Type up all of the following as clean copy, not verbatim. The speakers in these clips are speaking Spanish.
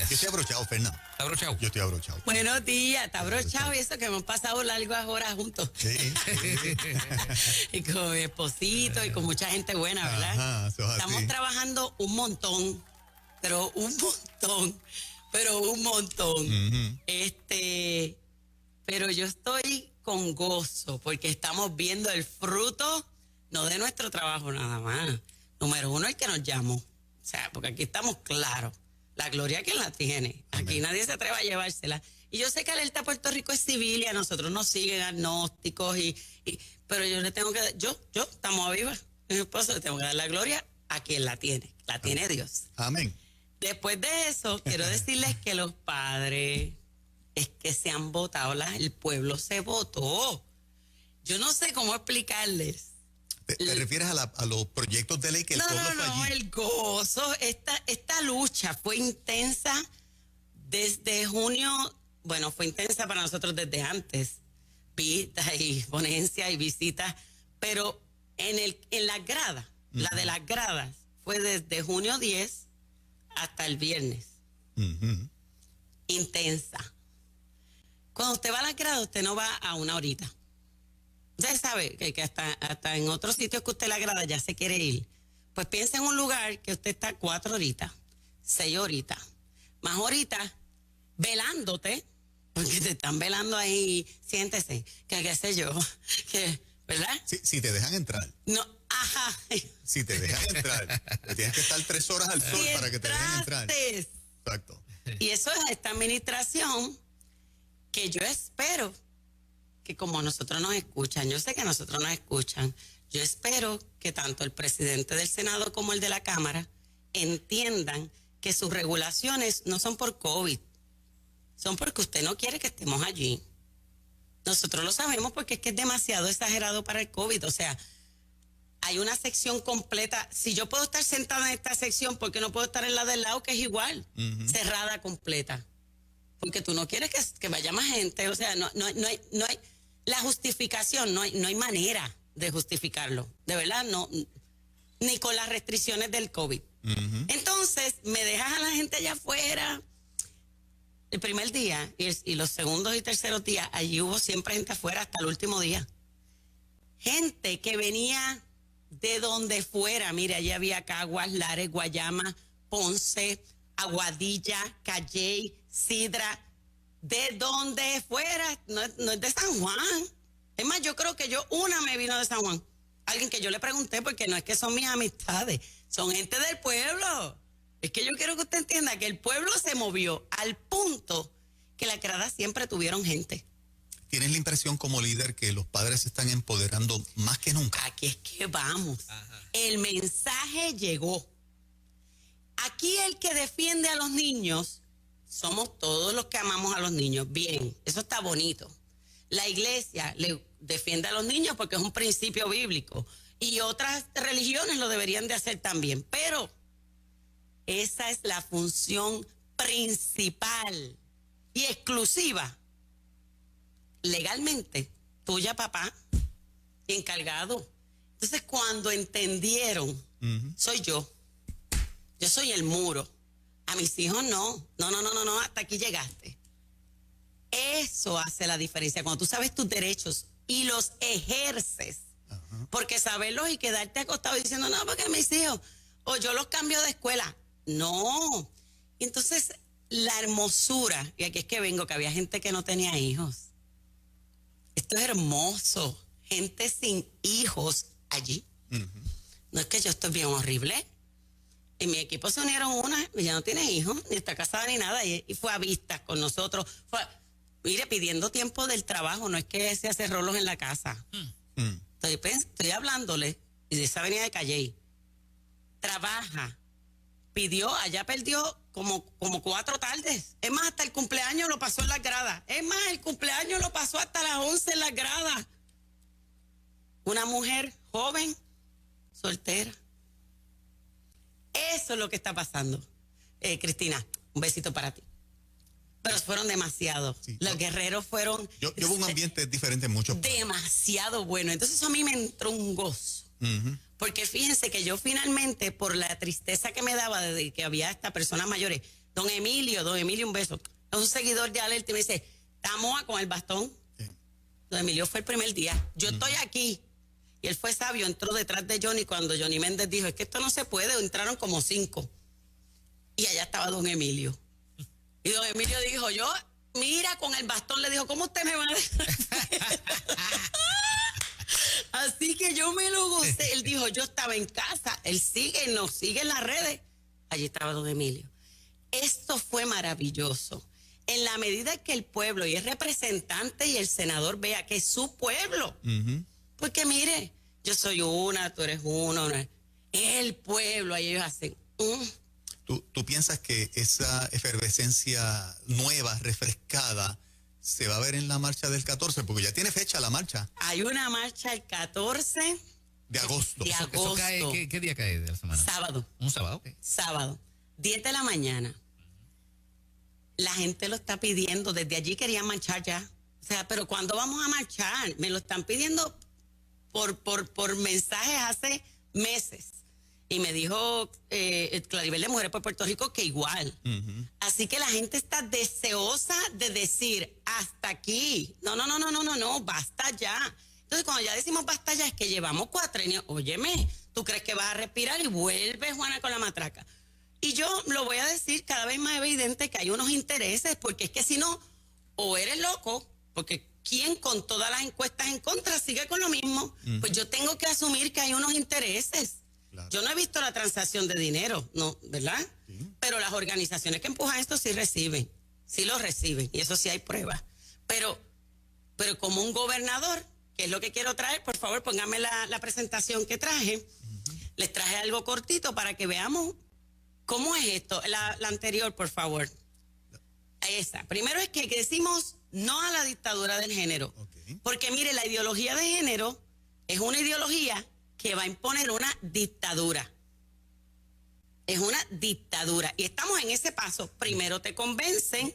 días. Yo estoy abrochado, Fernando. ¿Está abrochado? Yo estoy abrochado. Buenos días, está brochado y eso que hemos pasado largas horas juntos. Sí. Y con mi esposito y con mucha gente buena, ¿verdad? Ajá, eso es así. Estamos trabajando un montón, pero un montón. Pero yo estoy con gozo porque estamos viendo el fruto, no de nuestro trabajo nada más. Número uno, el que nos llamó. O sea, porque aquí estamos claros. La gloria quien la tiene. Aquí nadie se atreve a llevársela. Y yo sé que Alerta Puerto Rico es civil y a nosotros nos siguen agnósticos, pero yo le tengo que dar, yo, estamos vivas. Mi esposo le tengo que dar la gloria a quien la tiene. La tiene Dios. Amén. Después de eso, quiero decirles que los padres es que se han votado, el pueblo se votó. Yo no sé cómo explicarles. ¿Te refieres a los proyectos de ley que el pueblo fue No, allí? el gozo. Esta lucha fue intensa desde junio. Bueno, fue intensa para nosotros desde antes. Vistas y ponencias y visitas. Pero en las gradas, la de las gradas, fue desde junio 10 hasta el viernes. Intensa. Cuando usted va a las gradas, usted no va a una horita. Usted sabe que hasta en otros sitios que usted la agrada ya se quiere ir. Pues piensa en un lugar que usted está 4 horitas, 6 horitas, más horitas, velándote, porque te están velando ahí, siéntese, que qué sé yo, que, ¿verdad? Sí, si te dejan entrar. No, ajá. Si te dejan entrar. Tienes que estar 3 horas al sol para que te dejen entrar. Exacto. Y eso es esta administración que yo espero que como nosotros nos escuchan, yo sé que nosotros nos escuchan, yo espero que tanto el presidente del Senado como el de la Cámara entiendan que sus regulaciones no son por COVID, son porque usted no quiere que estemos allí. Nosotros lo sabemos porque es que es demasiado exagerado para el COVID, o sea, hay una sección completa. Si yo puedo estar sentada en esta sección, ¿por qué no puedo estar en la del lado que es igual? Cerrada completa. Porque tú no quieres que vaya más gente, o sea, no hay la justificación, no hay manera de justificarlo, de verdad, no, ni con las restricciones del COVID. Entonces, me dejas a la gente allá afuera. El primer día y los segundos y terceros días, allí hubo siempre gente afuera hasta el último día. Gente que venía de donde fuera, mire, allí había Caguas, Lares, Guayama, Ponce, Aguadilla, Calley, Sidra, de donde fuera, no es de San Juan. Es más, yo creo que una me vino de San Juan. Alguien que yo le pregunté, porque no es que son mis amistades, son gente del pueblo. Es que yo quiero que usted entienda que el pueblo se movió al punto que las gradas siempre tuvieron gente. ¿Tienes la impresión como líder que los padres se están empoderando más que nunca? Aquí es que vamos. El mensaje llegó. Aquí el que defiende a los niños somos todos los que amamos a los niños. Bien, eso está bonito. La iglesia le defiende a los niños porque es un principio bíblico. Y otras religiones lo deberían de hacer también. Pero esa es la función principal y exclusiva, legalmente, tuya, papá, y encargado. Entonces, cuando entendieron, soy yo. Yo soy el muro. A mis hijos no, hasta aquí llegaste. Eso hace la diferencia, cuando tú sabes tus derechos y los ejerces. Porque saberlos y quedarte acostado diciendo, no, porque mis hijos, o yo los cambio de escuela. No. Y entonces, la hermosura, y aquí es que vengo, que había gente que no tenía hijos. Esto es hermoso. Gente sin hijos allí. No es que yo estoy bien horrible. En mi equipo se unieron ella no tiene hijos, ni está casada ni nada, y fue a vistas con nosotros. Mire, pidiendo tiempo del trabajo, no es que se hace rolos en la casa. Estoy hablándole, y de esa avenida de Calley. Trabaja. Allá perdió como 4 tardes. Es más, hasta el cumpleaños lo pasó en las gradas. Es más, el cumpleaños lo pasó hasta las 11 en las gradas. Una mujer joven, soltera. Eso es lo que está pasando. Cristina, un besito para ti. Pero fueron demasiado. Sí, los guerreros fueron... Yo hubo un ambiente diferente mucho. Demasiado bueno. Entonces a mí me entró un gozo. Porque fíjense que yo finalmente, por la tristeza que me daba de que había estas personas mayores, Don Emilio, un beso. Es un seguidor de Alerta y me dice, Tamoa con el bastón. Sí. Don Emilio fue el primer día. Yo estoy aquí. Y él fue sabio, entró detrás de Johnny cuando Johnny Méndez dijo, es que esto no se puede, entraron como 5. Y allá estaba don Emilio. Y don Emilio dijo, yo, mira, con el bastón, le dijo, ¿cómo usted me va a dejar? Así que yo me lo gocé. Él dijo, yo estaba en casa, él nos sigue en las redes. Allí estaba don Emilio. Esto fue maravilloso. En la medida que el pueblo y el representante y el senador vea que es su pueblo. Porque mire, yo soy una, tú eres uno, el pueblo, ahí ellos hacen. ¿Tú piensas que esa efervescencia nueva, refrescada, se va a ver en la marcha del 14? Porque ya tiene fecha la marcha. Hay una marcha el 14 de agosto. ¿Eso cae, ¿qué día cae de la semana? Sábado. ¿Un sábado? Okay. Sábado, 10 de la mañana. La gente lo está pidiendo, desde allí querían marchar ya. O sea, pero ¿cuándo vamos a marchar? Me lo están pidiendo por mensajes hace meses. Y me dijo Claribel de Mujeres por Puerto Rico que igual. Así que la gente está deseosa de decir, hasta aquí. No, basta ya. Entonces, cuando ya decimos basta ya, es que llevamos 4 años. Óyeme, ¿tú crees que vas a respirar? Y vuelve Juana con la matraca. Y yo lo voy a decir cada vez más evidente que hay unos intereses, porque es que si no, o eres loco, porque ¿quién con todas las encuestas en contra sigue con lo mismo? Pues yo tengo que asumir que hay unos intereses. Claro. Yo no he visto la transacción de dinero, no, ¿verdad? Sí. Pero las organizaciones que empujan esto sí reciben, sí lo reciben, y eso sí hay pruebas. Pero como un gobernador, que es lo que quiero traer, por favor, pónganme la presentación que traje. Les traje algo cortito para que veamos cómo es esto. La anterior, por favor. Esa. Primero es que decimos no a la dictadura del género. Okay. Porque mire, la ideología de género es una ideología que va a imponer una dictadura. Es una dictadura. Y estamos en ese paso. Primero te convencen.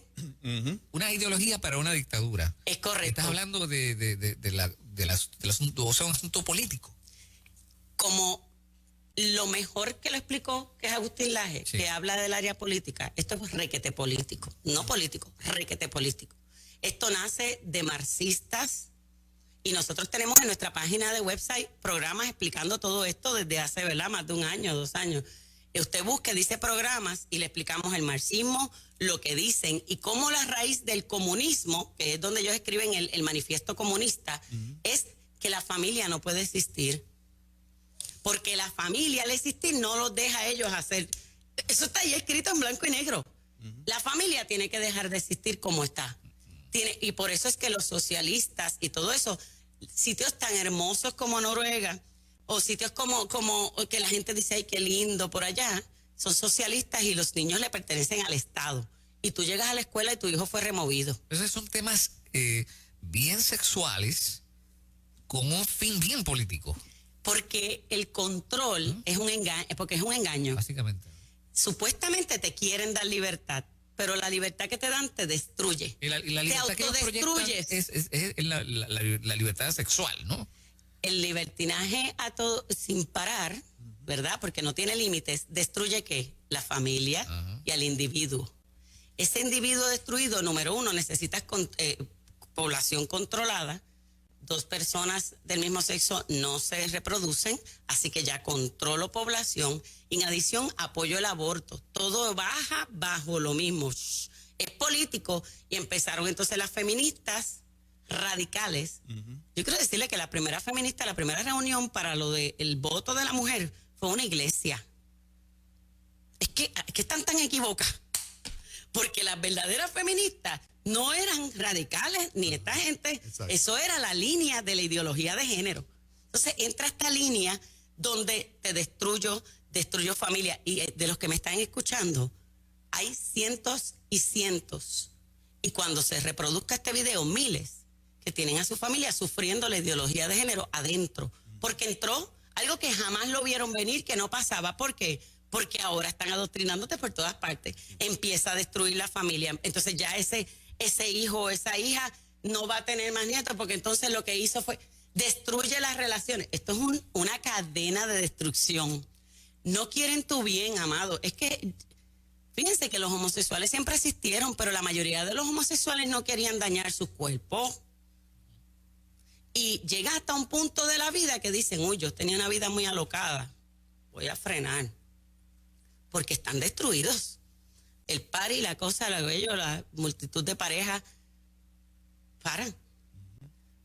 Una ideología para una dictadura. Es correcto. Estás hablando del asunto, o sea, un asunto político. Como lo mejor que lo explicó, que es Agustín Laje, sí, que habla del área política. Esto es requete político. No político, requete político. Esto nace de marxistas. Y nosotros tenemos en nuestra página de website programas explicando todo esto desde hace, ¿verdad?, más de 1 año, 2 años. Usted busque, dice programas, y le explicamos el marxismo, lo que dicen, y cómo la raíz del comunismo, que es donde ellos escriben el manifiesto comunista, es que la familia no puede existir. Porque la familia al existir no los deja a ellos hacer. Eso está ahí escrito en blanco y negro. La familia tiene que dejar de existir como está. Y por eso es que los socialistas y todo eso, sitios tan hermosos como Noruega, o sitios como que la gente dice, ay, qué lindo por allá, son socialistas y los niños le pertenecen al Estado. Y tú llegas a la escuela y tu hijo fue removido. Esos son temas bien sexuales con un fin bien político. Porque el control es un engaño, porque es un engaño. Básicamente. Supuestamente te quieren dar libertad, pero la libertad que te dan te destruye. Y la libertad te autodestruyes. Es la libertad sexual, ¿no? El libertinaje sin parar, ¿verdad? Porque no tiene límites, destruye ¿qué? La familia y al individuo. Ese individuo destruido, número 1, necesitas población controlada. 2 personas del mismo sexo no se reproducen, así que ya controlo población. En adición, apoyo el aborto. Todo baja bajo lo mismo. Es político. Y empezaron entonces las feministas radicales. Yo quiero decirle que la primera reunión para lo del voto de la mujer fue una iglesia. Es que están tan equivocadas. Porque las verdaderas feministas no eran radicales ni esta gente. Exacto. Eso era la línea de la ideología de género. Entonces entra esta línea donde te destruyo familia. Y de los que me están escuchando, hay cientos y cientos. Y cuando se reproduzca este video, miles que tienen a su familia sufriendo la ideología de género adentro. Porque entró algo que jamás lo vieron venir, que no pasaba. ¿Por qué? Porque ahora están adoctrinándote por todas partes. Empieza a destruir la familia. Entonces ya ese hijo o esa hija no va a tener más nietos, porque entonces lo que hizo fue destruye las relaciones. Esto es una cadena de destrucción. No quieren tu bien, amado. Es que Fíjense que los homosexuales siempre existieron, pero la mayoría de los homosexuales no querían dañar sus cuerpos. Y llega hasta un punto de la vida que dicen, uy, yo tenía una vida muy alocada, voy a frenar, porque están destruidos. El party, la cosa, la multitud de parejas, paran.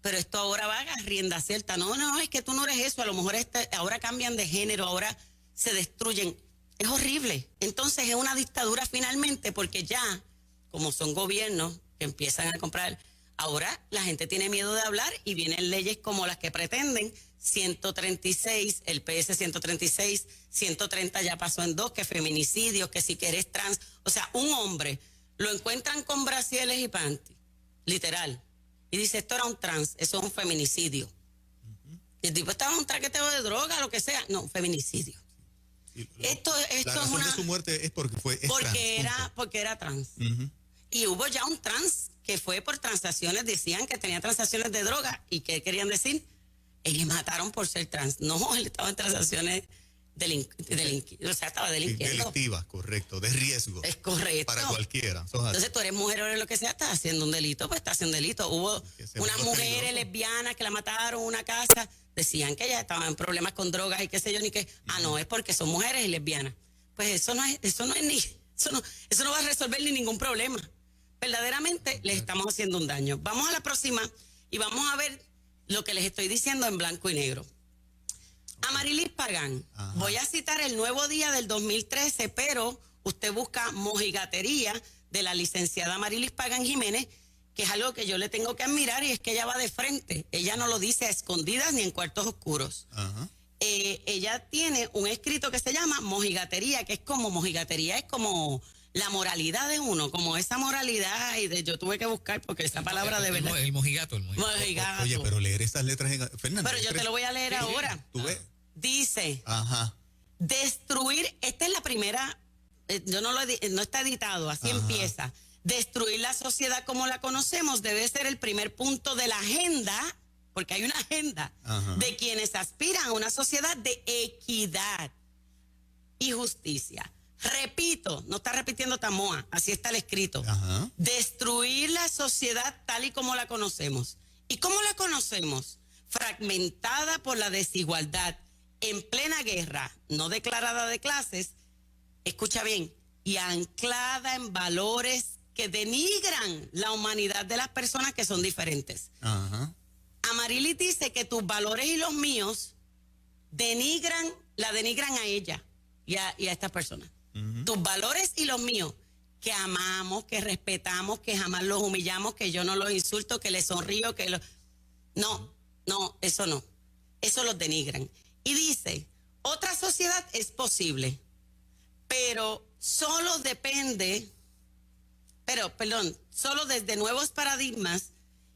Pero esto ahora va a rienda cierta. No, es que tú no eres eso, a lo mejor ahora cambian de género, ahora se destruyen. Es horrible. Entonces es una dictadura finalmente, porque ya, como son gobiernos que empiezan a comprar, ahora la gente tiene miedo de hablar y vienen leyes como las que pretenden, 136, el PS 136, 130 ya pasó en 2, que feminicidios, que si que eres trans. O sea, un hombre lo encuentran con brasieles y panty, literal, y dice, esto era un trans, eso es un feminicidio. El tipo estaba en un traqueteo de droga, lo que sea. No, feminicidio. Esto la razón es una... de su muerte es porque porque era trans. Y hubo ya un trans que fue por transacciones, decían que tenía transacciones de droga. ¿Y qué querían decir? Ellos mataron por ser trans. No, él estaba en transacciones o sea, estaba delinquiendo. Delictivas, correcto, de riesgo. Es correcto. Para cualquiera. Entonces tú eres mujer o eres lo que sea, estás haciendo un delito, pues estás haciendo un delito. Hubo unas mujeres lesbianas que la mataron en una casa, decían que ellas estaban en problemas con drogas y qué sé yo, ni qué. No, es porque son mujeres y lesbianas. Pues eso no va a resolver ni ningún problema. Verdaderamente les estamos haciendo un daño. Vamos a la próxima y vamos a ver lo que les estoy diciendo en blanco y negro. Amarilis Pagán, voy a citar el Nuevo Día del 2013, pero usted busca mojigatería de la licenciada Amarilis Pagán Jiménez, que es algo que yo le tengo que admirar, y es que ella va de frente. Ella no lo dice a escondidas ni en cuartos oscuros. Ella tiene un escrito que se llama mojigatería, que es como mojigatería, es como la moralidad de uno, como esa moralidad, y yo tuve que buscar porque esa palabra de verdad. El mojigato. Mojigato. Oye, pero leer esas letras, Fernando. Pero yo te lo voy a leer ahora. ¿Tú ves? Dice, Ajá. destruir, esta es la primera, no está editado, así empieza. Destruir la sociedad como la conocemos debe ser el primer punto de la agenda, porque hay una agenda de quienes aspiran a una sociedad de equidad y justicia. Repito, no está repitiendo Tamoa, así está el escrito. Destruir la sociedad tal y como la conocemos. ¿Y cómo la conocemos? Fragmentada por la desigualdad, en plena guerra no declarada de clases, escucha bien, y anclada en valores que denigran la humanidad de las personas que son diferentes. Amarilis dice que tus valores y los míos la denigran a ella y a esta persona. Tus valores y los míos, que amamos, que respetamos, que jamás los humillamos, que yo no los insulto, que les sonrío, No, eso no. Eso los denigran. Y dice, otra sociedad es posible, pero solo desde nuevos paradigmas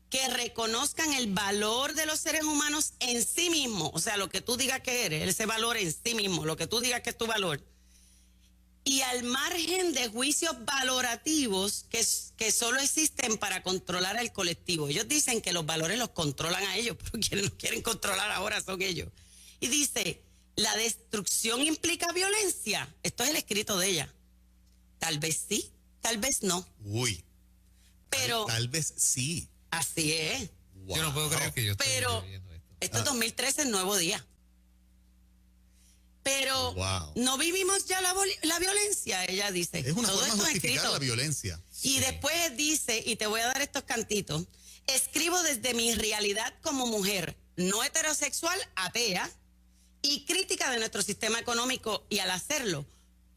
que reconozcan el valor de los seres humanos en sí mismos. O sea, lo que tú digas que eres, ese valor en sí mismo, lo que tú digas que es tu valor. Y al margen de juicios valorativos que solo existen para controlar al colectivo. Ellos dicen que los valores los controlan a ellos, pero quienes los quieren controlar ahora son ellos. Y dice, la destrucción implica violencia. Esto es el escrito de ella. Tal vez sí, tal vez no. Uy. Pero tal vez sí. Así es. Wow. Yo no puedo creer que yo esté viendo esto es 2013, el Nuevo Día. Pero no vivimos ya la violencia, ella dice. Es una forma de justificar la violencia. Y después dice, y te voy a dar estos cantitos, escribo desde mi realidad como mujer no heterosexual, atea, y crítica de nuestro sistema económico, y al hacerlo,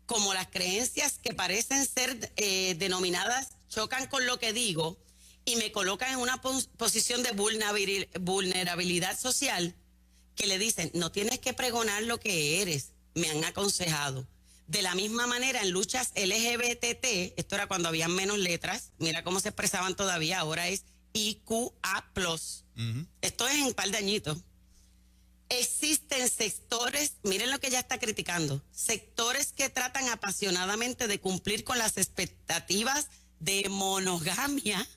como las creencias que parecen ser denominadas chocan con lo que digo y me colocan en una posición de vulnerabilidad social, que le dicen, no tienes que pregonar lo que eres, me han aconsejado. De la misma manera, en luchas LGBT, esto era cuando habían menos letras, mira cómo se expresaban todavía, ahora es IQA+. Esto es en un par de añitos. Existen sectores, miren lo que ella está criticando, sectores que tratan apasionadamente de cumplir con las expectativas de monogamia,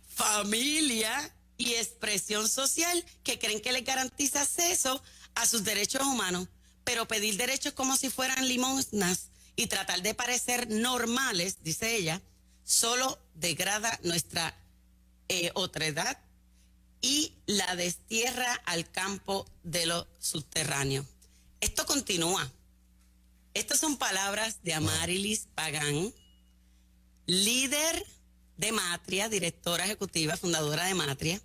familia y expresión social, que creen que les garantiza acceso a sus derechos humanos, pero pedir derechos como si fueran limosnas Y tratar de parecer normales, dice ella, solo degrada nuestra otredad y la destierra al campo de lo subterráneo. Esto continúa. Estas son palabras de Amarilis Pagán, líder de Matria, directora ejecutiva, fundadora de Matria.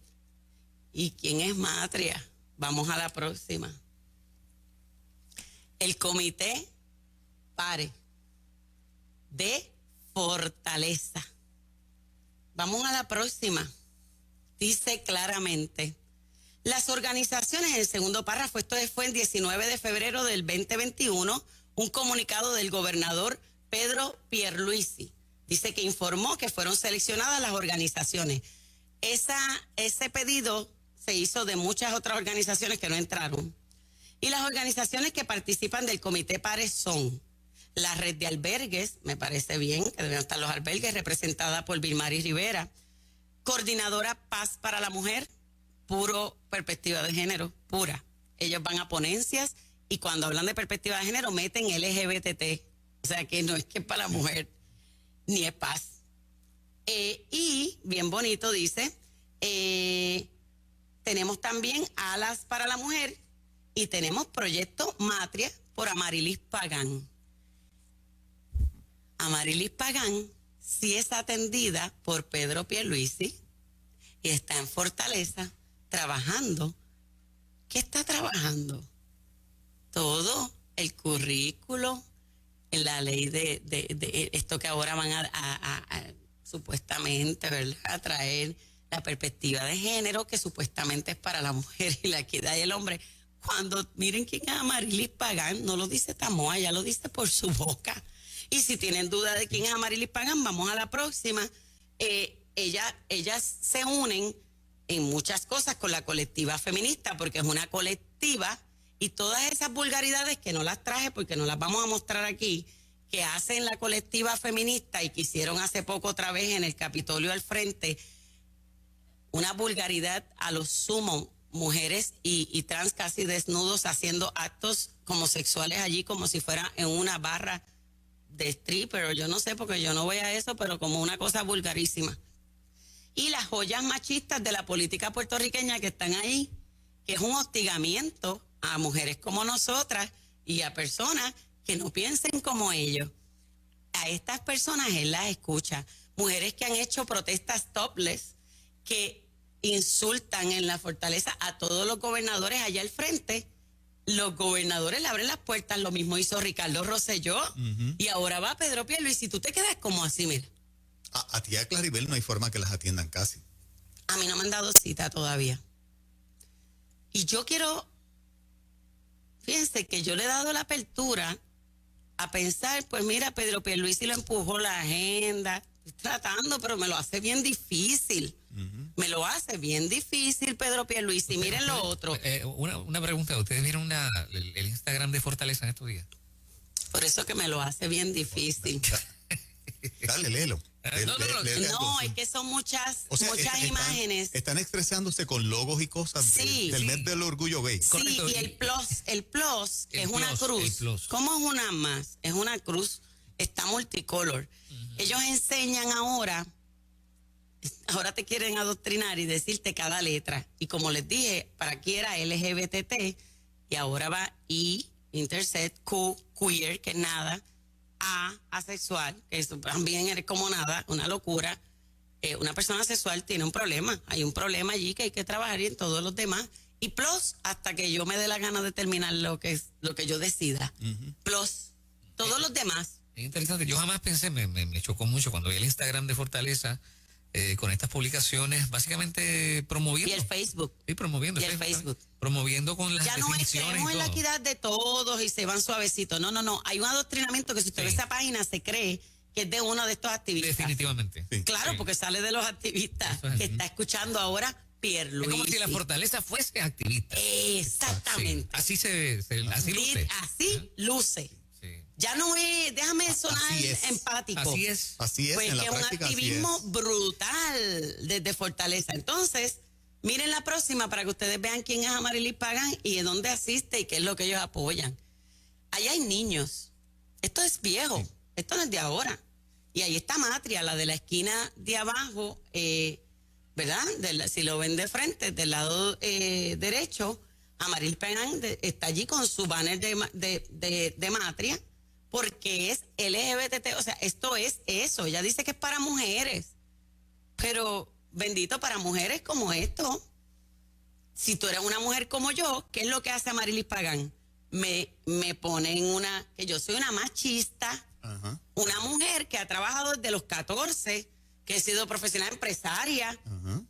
¿Y quién es Matria? Vamos a la próxima. El Comité PARE de Fortaleza. Vamos a la próxima. Dice claramente, las organizaciones, en el segundo párrafo, esto fue el 19 de febrero del 2021, un comunicado del gobernador Pedro Pierluisi. Dice que informó que fueron seleccionadas las organizaciones. Ese pedido se hizo de muchas otras organizaciones que no entraron. Y las organizaciones que participan del Comité PARE son la Red de Albergues, me parece bien, que deben estar los albergues, representada por Vilmaris Rivera, Coordinadora Paz para la Mujer, puro perspectiva de género, pura. Ellos van a ponencias y cuando hablan de perspectiva de género meten LGBT, o sea que no es que es para la mujer, ni es paz. Y bien bonito dice, tenemos también Alas para la Mujer y tenemos Proyecto Matria por Amarilis Pagán. Amarilis Pagán sí es atendida por Pedro Pierluisi y está en Fortaleza trabajando. ¿Qué está trabajando? Todo el currículo, la ley de esto que ahora van a supuestamente, ¿verdad?, a traer la perspectiva de género, que supuestamente es para la mujer y la equidad y el hombre. Cuando miren quién es Amarilis Pagán, no lo dice Tamoa, ya lo dice por su boca. Y si tienen duda de quién es Amarilis Pagán, vamos a la próxima. Ellas se unen en muchas cosas con la colectiva feminista, porque es una colectiva, y todas esas vulgaridades que no las traje porque no las vamos a mostrar aquí, que hacen la colectiva feminista y que hicieron hace poco otra vez en el Capitolio al frente, una vulgaridad a lo sumo, mujeres y trans casi desnudos haciendo actos homosexuales allí como si fuera en una barra de stripper, o yo no sé, porque yo no voy a eso, pero como una cosa vulgarísima. Y las joyas machistas de la política puertorriqueña que están ahí, que es un hostigamiento a mujeres como nosotras y a personas que no piensen como ellos. A estas personas él las escucha. Mujeres que han hecho protestas topless, que insultan en la Fortaleza a todos los gobernadores allá al frente. Los gobernadores le abren las puertas, lo mismo hizo Ricardo Rosselló, y ahora va Pedro Pierluisi, y tú te quedas como así, mira. A ti y a Claribel no hay forma que las atiendan casi. A mí no me han dado cita todavía. Y yo quiero, fíjense que yo le he dado la apertura a pensar, pues mira, Pedro Pierluisi lo empujó la agenda, estoy tratando, pero me lo hace bien difícil. Me lo hace bien difícil, Pedro Pierluisi. Miren lo otro. Una pregunta, ¿ustedes vieron el Instagram de Fortaleza en estos días? Por eso que me lo hace bien difícil. Dale, léelo. No, es que son muchas imágenes. Están expresándose con logos y cosas del mes del orgullo gay. Sí, correcto. y el plus es una cruz. ¿Cómo es una más? Es una cruz, está multicolor. Ellos enseñan ahora te quieren adoctrinar y decirte cada letra. Y como les dije, para aquí era LGBT, y ahora va I, intersex, Q, queer, que es nada, A, asexual, que eso también eres como nada, una locura. Una persona sexual tiene un problema, hay un problema allí que hay que trabajar, y en todos los demás. Y plus, hasta que yo me dé la gana de terminar lo que yo decida. Plus, todos los demás. Es interesante, yo jamás pensé, me chocó mucho cuando vi el Instagram de Fortaleza, con estas publicaciones, básicamente promoviendo. Y el Facebook. Sí, promoviendo. Y el Facebook. Promoviendo con las ya no es definiciones. creemos en la equidad de todos y se van suavecitos. No. Hay un adoctrinamiento que si usted ve esa página se cree que es de uno de estos activistas. Definitivamente. Sí. Claro, porque sale de los activistas que está escuchando ahora Pierluisi. Es como si la Fortaleza fuese activista. Exactamente. Sí. Así luce. Así luce. Sí. Ya no es, déjame sonar empático. Así es. Así es, pues en la que práctica un activismo así es. brutal desde Fortaleza. Entonces, miren la próxima para que ustedes vean quién es Amarilis Pagán y de dónde asiste y qué es lo que ellos apoyan. Allá hay niños Esto es viejo, esto no es de ahora. Y ahí está Matria, la de la esquina de abajo, ¿verdad? Si lo ven de frente, del lado derecho, Amarilis Pagán está allí con su banner de Matria, porque es LGBT, o sea, esto es eso. Ella dice que es para mujeres, pero bendito, para mujeres como esto. Si tú eres una mujer como yo, ¿qué es lo que hace Amarilis Pagán? Me pone en que yo soy una machista, Ajá. una mujer que ha trabajado desde los 14, que he sido profesional empresaria, Ajá.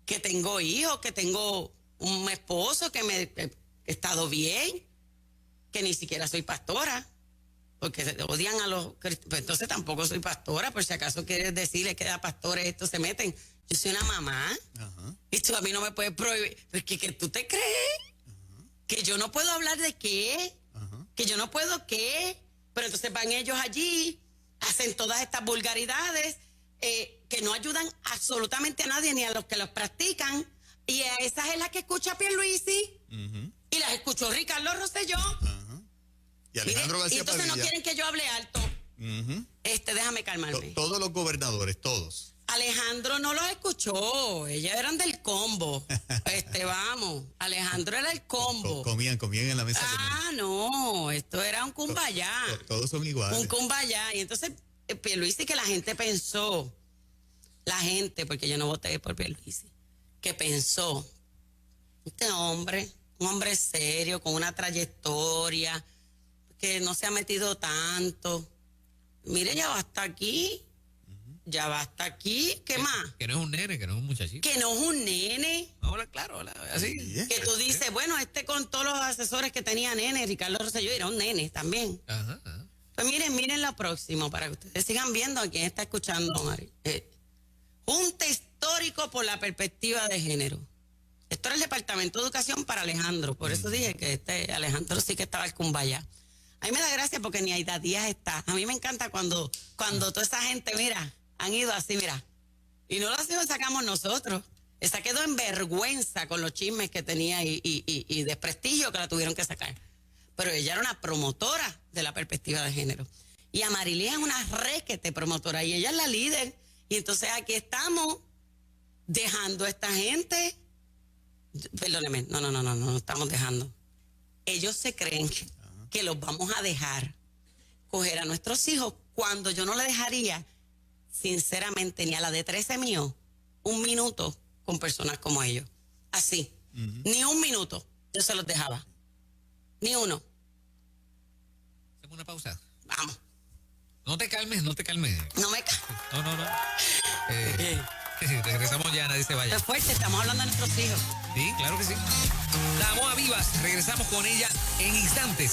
que tengo hijos, que tengo un esposo, que he estado bien, que ni siquiera soy pastora, porque odian a los cristianos. Pues entonces tampoco soy pastora, por si acaso quieres decirle que a pastores estos se meten. Yo soy una mamá, Ajá. y tú a mí no me puedes prohibir. Pues, ¿que tú te crees? Que yo no puedo hablar de qué, Ajá. que yo no puedo qué, pero entonces van ellos allí, hacen todas estas vulgaridades que no ayudan absolutamente a nadie, ni a los que los practican, y a esas es las que escucha Pierluisi, Ujú. y las escuchó Ricardo Rosselló. Ajá. Y Alejandro Mire, y García entonces Padilla. no quieren que yo hable alto. Ujú. Déjame calmarme. Todos los gobernadores, todos. Alejandro no los escuchó, ellas eran del combo. Vamos, Alejandro era el combo. Comían en la mesa. No, esto era un cumbayá. Todos son iguales. Un cumbayá. Y entonces, Pierluisi, que la gente pensó, porque yo no voté por Pierluisi, que pensó, este hombre, un hombre serio, con una trayectoria, que no se ha metido tanto. Mire, ya va hasta aquí. Ya va hasta aquí. ¿Qué más? Que no es un nene, que no es un muchachito. Que no es un nene. Ahora, claro, así. Sí, Que tú dices, bueno, con todos los asesores que tenía nene, Ricardo Rosselló era un nene también. Ajá, ajá. Pues miren lo próximo, para que ustedes sigan viendo a quién está escuchando, Mari. Junta histórico por la perspectiva de género. Esto era el Departamento de Educación para Alejandro, por eso dije que Alejandro sí que estaba el cumbaya. A mí me da gracia porque ni Aida Díaz está. A mí me encanta cuando toda esa gente, mira, han ido así, mira. Y no lo sacamos nosotros. Esa quedó en vergüenza con los chismes que tenía y desprestigio que la tuvieron que sacar. Pero ella era una promotora de la perspectiva de género. Y Amarilis es una requete promotora y ella es la líder. Y entonces aquí estamos dejando a esta gente. Perdóneme, no estamos dejando. Ellos se creen que los vamos a dejar coger a nuestros hijos cuando yo no le dejaría, sinceramente, ni a la de 13 mío, un minuto con personas como ellos. Así. Ni un minuto yo se los dejaba. Ni uno. Hacemos una pausa. Vamos. No te calmes. No me No. Regresamos ya, nadie se vaya. Es fuerte, estamos hablando de nuestros hijos. Sí, claro que sí. La Moa Vivas, regresamos con ella en instantes.